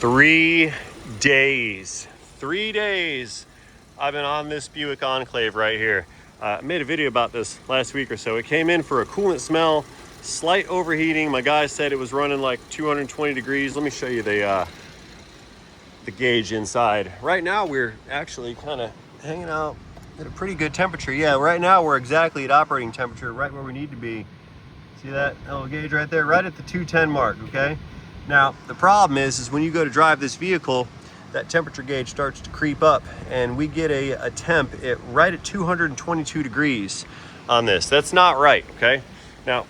3 days. 3 days I've been on this Buick Enclave right here. I made a video about this last week or so. It came in for a coolant smell, slight overheating. My guy said it was running like 220 degrees. Let me show you the gauge inside. Right now we're actually kind of hanging out at a pretty good temperature. Yeah, right now we're exactly at operating temperature, right where we need to be. See that little gauge right there? Right at the 210 mark, okay? Now, the problem is when you go to drive this vehicle, that temperature gauge starts to creep up, and we get a temp right at 222 degrees on this. That's not right, okay? Now,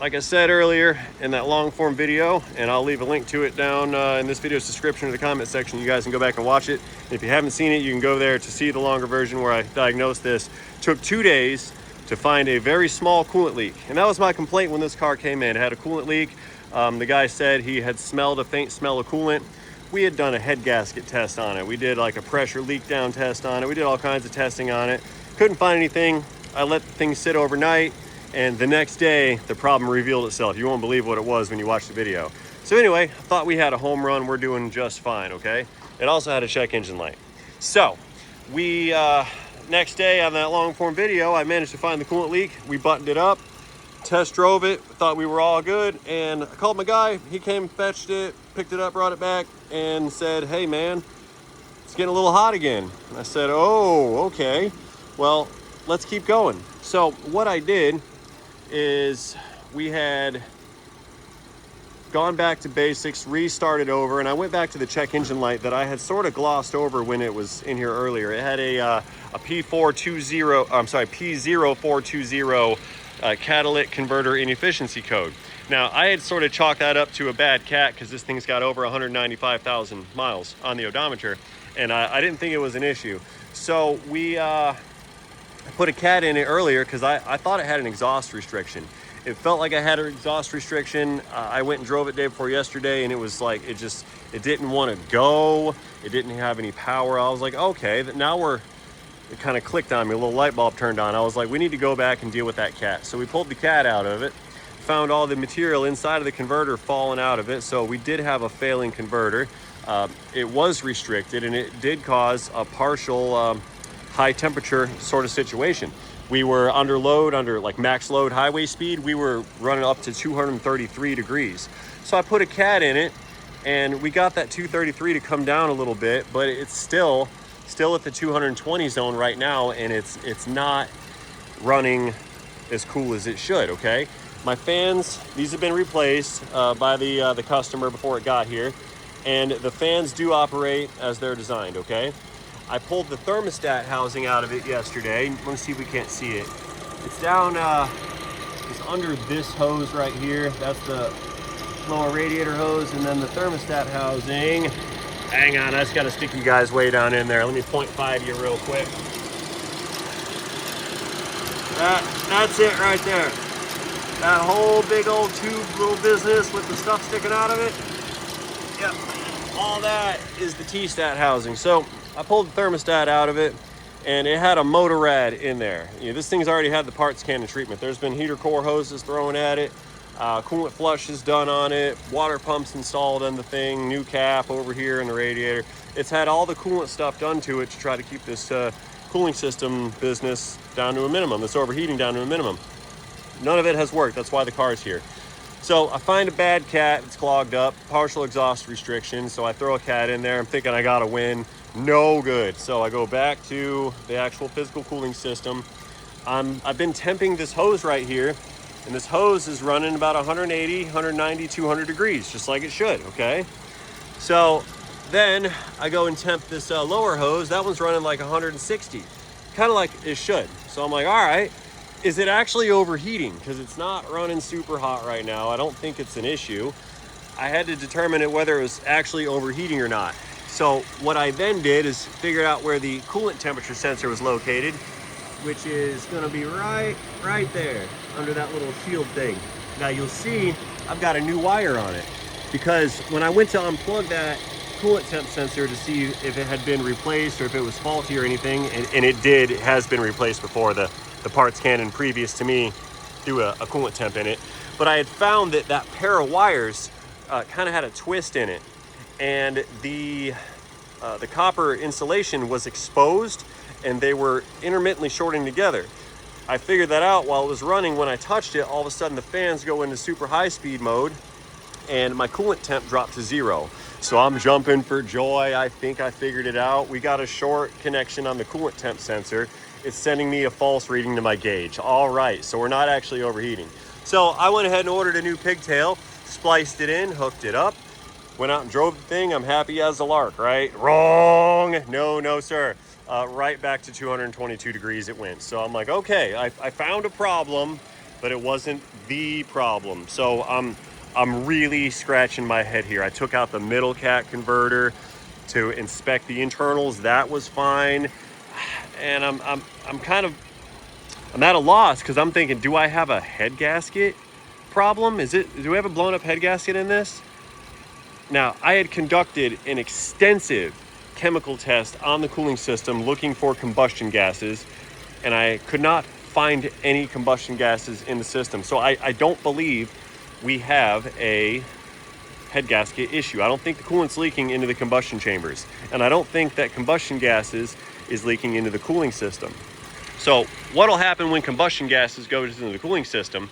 like I said earlier in that long form video, and I'll leave a link to it down in this video's description or the comment section. You guys can go back and watch it. And if you haven't seen it, you can go there to see the longer version where I diagnosed this. Took 2 days to find a very small coolant leak. And that was my complaint when this car came in. It had a coolant leak. The guy said he had smelled a faint smell of coolant. We had done a head gasket test on it. We did like a pressure leak down test on it. We did all kinds of testing on it. Couldn't find anything. I let the thing sit overnight, and the next day the problem revealed itself. You won't believe what it was when you watch the video. So anyway, I thought we had a home run. We're doing just fine, okay? It also had a check engine light. So we, next day on that long form video, I managed to find the coolant leak. We buttoned it up, test drove it, thought we were all good, and I called my guy. He came, fetched it, picked it up, brought it back, and said, hey man, it's getting a little hot again. And I said, oh, okay, well, let's keep going. So what I did is we had gone back to basics, restarted over, and I went back to the check engine light that I had sort of glossed over when it was in here earlier. It had a P0420 catalytic converter inefficiency code. Now, I had sort of chalked that up to a bad cat because this thing's got over 195,000 miles on the odometer, and I didn't think it was an issue. So we put a cat in it earlier because I thought it had an exhaust restriction. It felt like I had an exhaust restriction. I went and drove it day before yesterday, and it was like, it didn't want to go. It didn't have any power. I was like, okay, it kind of clicked on me, a little light bulb turned on. I was like, we need to go back and deal with that cat. So we pulled the cat out of it, found all the material inside of the converter falling out of it. So we did have a failing converter. It was restricted, and it did cause a partial high temperature sort of situation. We were under load, under like max load highway speed. We were running up to 233 degrees. So I put a cat in it, and we got that 233 to come down a little bit, but it's still at the 220 zone right now, and it's not running as cool as it should, okay? My fans, these have been replaced by the customer before it got here, and the fans do operate as they're designed, okay? I pulled the thermostat housing out of it yesterday. Let me see if we can't see it. It's down, it's under this hose right here. That's the lower radiator hose, and then the thermostat housing. Hang on, I just gotta stick you guys way down in there. Let me 0.5 you real quick. That's it right there. That whole big old tube little business with the stuff sticking out of it. Yep, all that is the T-stat housing. So I pulled the thermostat out of it, and it had a motor rad in there. You know, this thing's already had the parts cannon treatment. There's been heater core hoses thrown at it. Coolant flush is done on it, water pumps installed on the thing, new cap over here in the radiator. It's had all the coolant stuff done to it to try to keep this cooling system business down to a minimum, this overheating down to a minimum. None of it has worked. That's why the car's here. So I find a bad cat, it's clogged up, partial exhaust restriction. So I throw a cat in there. I'm thinking I got a win. No good. So I go back to the actual physical cooling system. I've been temping this hose right here, and this hose is running about 180, 190, 200 degrees, just like it should, okay? So then I go and temp this lower hose. That one's running like 160, kind of like it should. So I'm like, all right, is it actually overheating? Because it's not running super hot right now. I don't think it's an issue. I had to determine whether it was actually overheating or not. So what I then did is figure out where the coolant temperature sensor was located, which is gonna be right there under that little shield thing. Now you'll see I've got a new wire on it, because when I went to unplug that coolant temp sensor to see if it had been replaced or if it was faulty or anything, and it did, it has been replaced before. The parts cannon previous to me threw a coolant temp in it, but I had found that pair of wires kind of had a twist in it, and the copper insulation was exposed and they were intermittently shorting together. I figured that out while it was running. When I touched it, all of a sudden the fans go into super high speed mode and my coolant temp dropped to 0. So I'm jumping for joy. I think I figured it out. We got a short connection on the coolant temp sensor. It's sending me a false reading to my gauge. All right, so we're not actually overheating. So I went ahead and ordered a new pigtail, spliced it in, hooked it up, went out and drove the thing. I'm happy as a lark, right? Wrong. No, sir. Right back to 222 degrees it went. So I'm like, okay, I found a problem, but it wasn't the problem. So I'm really scratching my head here. I took out the middle cat converter to inspect the internals. That was fine. And I'm at a loss because I'm thinking, do I have a head gasket problem? Do we have a blown up head gasket in this? Now, I had conducted an extensive chemical test on the cooling system looking for combustion gases, and I could not find any combustion gases in the system. So I don't believe we have a head gasket issue. I don't think the coolant's leaking into the combustion chambers, and I don't think that combustion gases is leaking into the cooling system. So what'll happen when combustion gases go into the cooling system,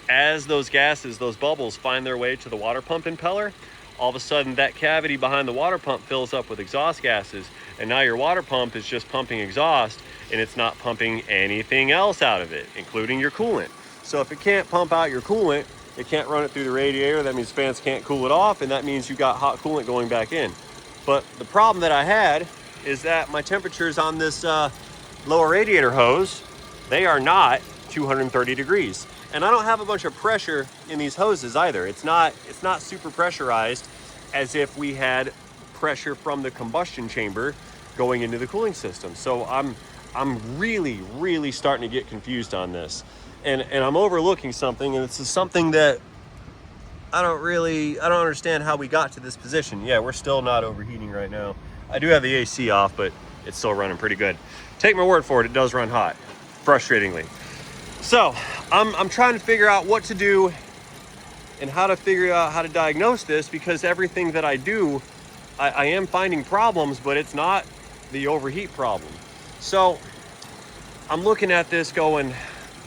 as those gases, those bubbles find their way to the water pump impeller, all of a sudden that cavity behind the water pump fills up with exhaust gases, and now your water pump is just pumping exhaust and it's not pumping anything else out of it, including your coolant. So if it can't pump out your coolant, it can't run it through the radiator. That means fans can't cool it off, and that means you got hot coolant going back in. But the problem that I had is that my temperatures on this lower radiator hose, they are not 230 degrees. And I don't have a bunch of pressure in these hoses either. It's not super pressurized as if we had pressure from the combustion chamber going into the cooling system. So I'm really starting to get confused on this. And I'm overlooking something, and it's something that I don't understand how we got to this position. Yeah, we're still not overheating right now. I do have the AC off, but it's still running pretty good. Take my word for it, it does run hot, frustratingly. So I'm trying to figure out what to do and how to figure out how to diagnose this, because everything that I do, I am finding problems, but it's not the overheat problem. So I'm looking at this going,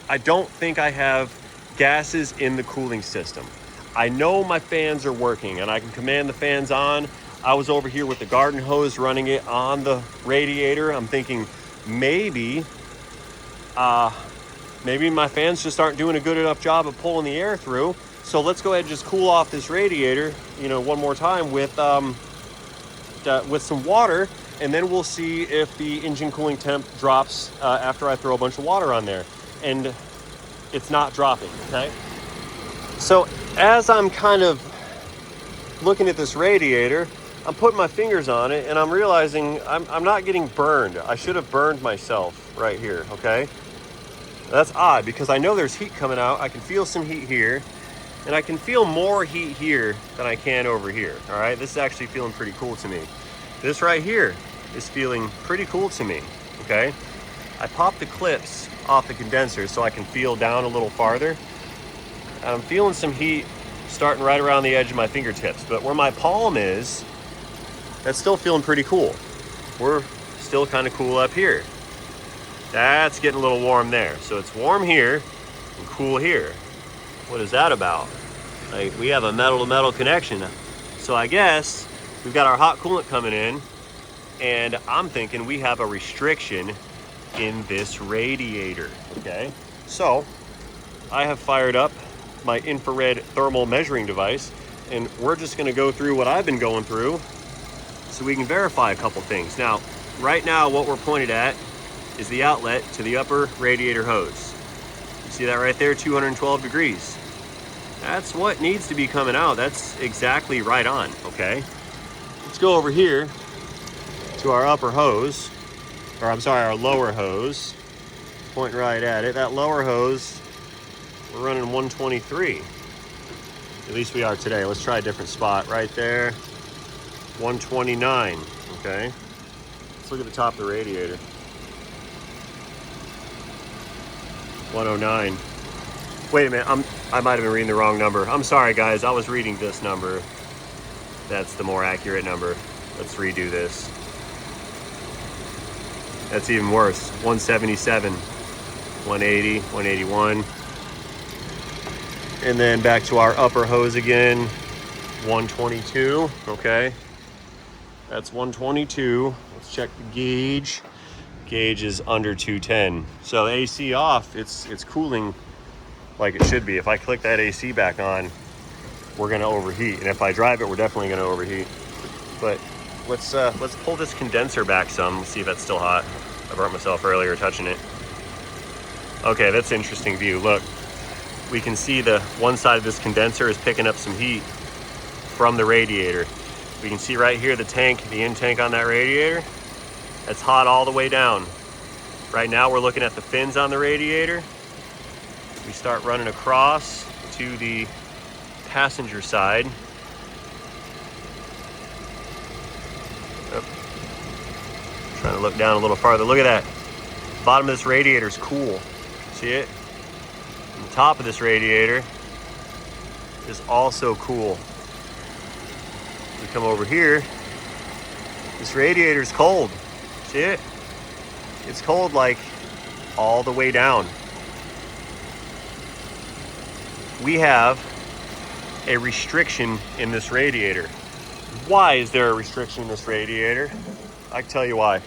I don't think I have gases in the cooling system. I know my fans are working and I can command the fans on. I was over here with the garden hose running it on the radiator. I'm thinking maybe my fans just aren't doing a good enough job of pulling the air through. So let's go ahead and just cool off this radiator, one more time with some water, and then we'll see if the engine cooling temp drops after I throw a bunch of water on there. And it's not dropping, okay? So as I'm kind of looking at this radiator, I'm putting my fingers on it and I'm realizing I'm not getting burned. I should have burned myself right here, okay? That's odd because I know there's heat coming out. I can feel some heat here, and I can feel more heat here than I can over here, all right? This is actually feeling pretty cool to me. This right here is feeling pretty cool to me, okay? I popped the clips off the condenser so I can feel down a little farther. I'm feeling some heat starting right around the edge of my fingertips, but where my palm is, that's still feeling pretty cool. We're still kind of cool up here. That's getting a little warm there. So it's warm here and cool here. What is that about? Like, we have a metal to metal connection. So I guess we've got our hot coolant coming in, and I'm thinking we have a restriction in this radiator, okay? So I have fired up my infrared thermal measuring device, and we're just gonna go through what I've been going through so we can verify a couple things. Now, right now, what we're pointed at is the outlet to the upper radiator hose. You see that right there, 212 degrees. That's what needs to be coming out. That's exactly right on, okay? Let's go over here to our upper hose, or I'm sorry, our lower hose. Pointing right at it. That lower hose, we're running 123. At least we are today. Let's try a different spot right there. 129, okay? Let's look at the top of the radiator. 109. Wait a minute, I might have been reading the wrong number. I'm sorry guys, I was reading this number. That's the more accurate number. Let's redo this. That's even worse. 177, 180, 181. And then back to our upper hose again, 122, okay. That's 122. Let's check the gauge. Gauge is under 210. So the AC off, it's cooling like it should be. If I click that AC back on, we're gonna overheat. And if I drive it, we're definitely gonna overheat. But let's pull this condenser back some. Let's see if that's still hot. I burnt myself earlier touching it. Okay, that's an interesting view. Look, we can see the one side of this condenser is picking up some heat from the radiator. We can see right here the tank, the in tank on that radiator. It's hot all the way down. Right now we're looking at the fins on the radiator. We start running across to the passenger side. Trying to look down a little farther. Look at that. Bottom of this radiator is cool. See it? And the top of this radiator is also cool. We come over here. This radiator is cold. See it? It's cold like all the way down. We have a restriction in this radiator. Why is there a restriction in this radiator? I can tell you why.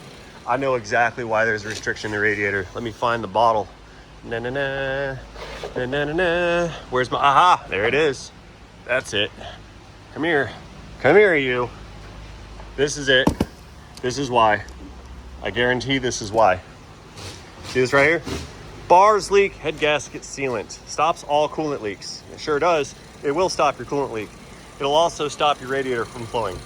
I know exactly why there's a restriction in the radiator. Let me find the bottle. Na na na, na na na na. Where's my, aha, there it is. That's it. Come here. Come here, you. This is it. This is why. I guarantee this is why. See this right here? Bars leak, head gasket sealant. Stops all coolant leaks. It sure does. It will stop your coolant leak. It'll also stop your radiator from flowing.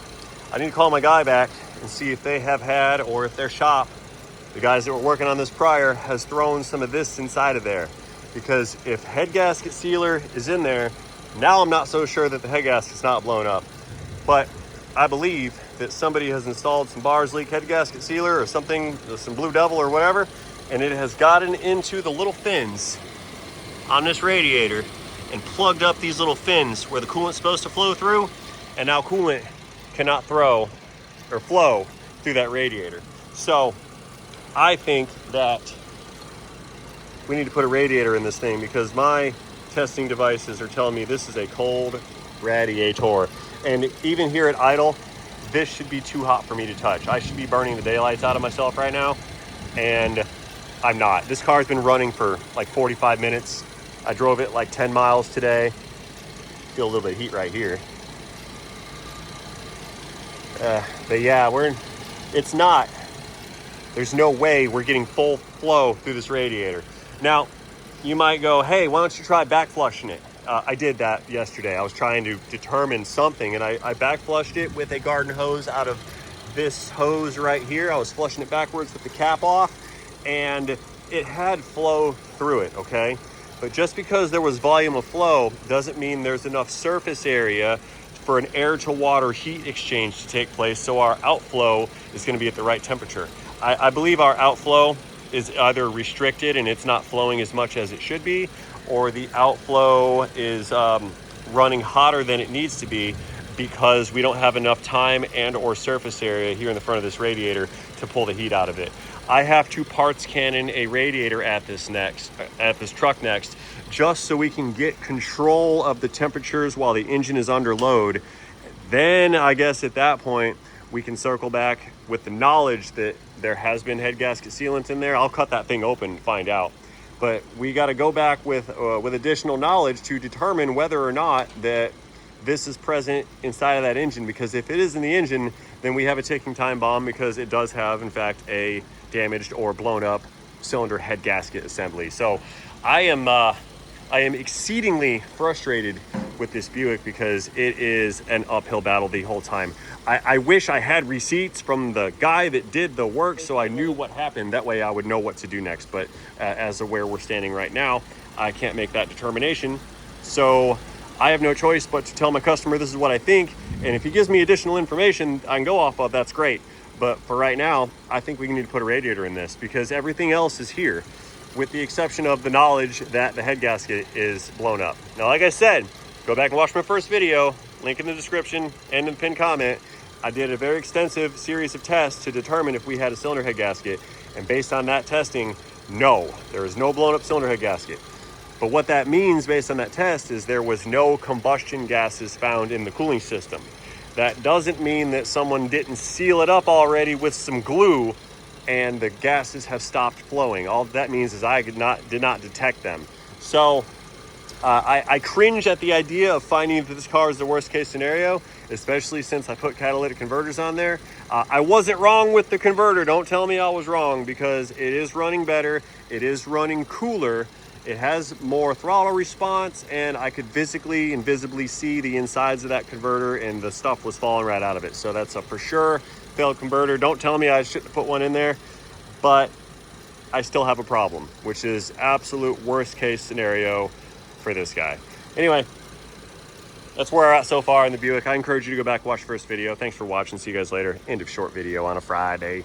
I need to call my guy back and see if they have had, or if their shop, the guys that were working on this prior, has thrown some of this inside of there. Because if head gasket sealer is in there, now I'm not so sure that the head gasket's not blown up. But I believe that somebody has installed some bars leak head gasket sealer or something, some Blue Devil or whatever, and it has gotten into the little fins on this radiator and plugged up these little fins where the coolant's supposed to flow through, and now coolant cannot flow through that radiator. So I think that we need to put a radiator in this thing, because my testing devices are telling me this is a cold radiator. And even here at idle, this should be too hot for me to touch. I should be burning the daylights out of myself right now, and I'm not. This car's been running for like 45 minutes. I drove it like 10 miles today. Feel a little bit of heat right here. But yeah, there's no way we're getting full flow through this radiator. Now, you might go, hey, why don't you try back flushing it? I did that yesterday. I was trying to determine something, and I back flushed it with a garden hose out of this hose right here. I was flushing it backwards with the cap off, and it had flow through it, okay? But just because there was volume of flow doesn't mean there's enough surface area for an air to water heat exchange to take place, so our outflow is going to be at the right temperature. I believe our outflow is either restricted and it's not flowing as much as it should be, or the outflow is running hotter than it needs to be because we don't have enough time and or surface area here in the front of this radiator to pull the heat out of it. I have to parts cannon a radiator at this truck next, just so we can get control of the temperatures while the engine is under load. Then I guess at that point we can circle back with the knowledge that there has been head gasket sealant in there. I'll cut that thing open and find out. But we got to go back with additional knowledge to determine whether or not that this is present inside of that engine. Because if it is in the engine, then we have a ticking time bomb, because it does have, in fact, a damaged or blown up cylinder head gasket assembly. So I am exceedingly frustrated with this Buick, because it is an uphill battle the whole time. I wish I had receipts from the guy that did the work so I knew what happened. That way I would know what to do next. But as of where we're standing right now, I can't make that determination. So I have no choice but to tell my customer this is what I think. And if he gives me additional information I can go off of, that's great. But for right now, I think we need to put a radiator in this, because everything else is here, with the exception of the knowledge that the head gasket is blown up. Now, like I said, go back and watch my first video. link in the description and in the pinned comment, I did a very extensive series of tests to determine if we had a cylinder head gasket. And based on that testing, no, there is no blown up cylinder head gasket. But what that means based on that test is there was no combustion gases found in the cooling system. That doesn't mean that someone didn't seal it up already with some glue and the gases have stopped flowing. All that means is I did not detect them. So I cringe at the idea of finding that this car is the worst case scenario, especially since I put catalytic converters on there. I wasn't wrong with the converter. Don't tell me I was wrong, because it is running better. It is running cooler. It has more throttle response, and I could physically and visibly see the insides of that converter, and the stuff was falling right out of it. So that's a for sure failed converter. Don't tell me I shouldn't put one in there, but I still have a problem, which is absolute worst case scenario for this guy. Anyway, that's where we're at so far in the Buick. I encourage you to go back and watch the first video. Thanks for watching. See you guys later. End of short video on a Friday.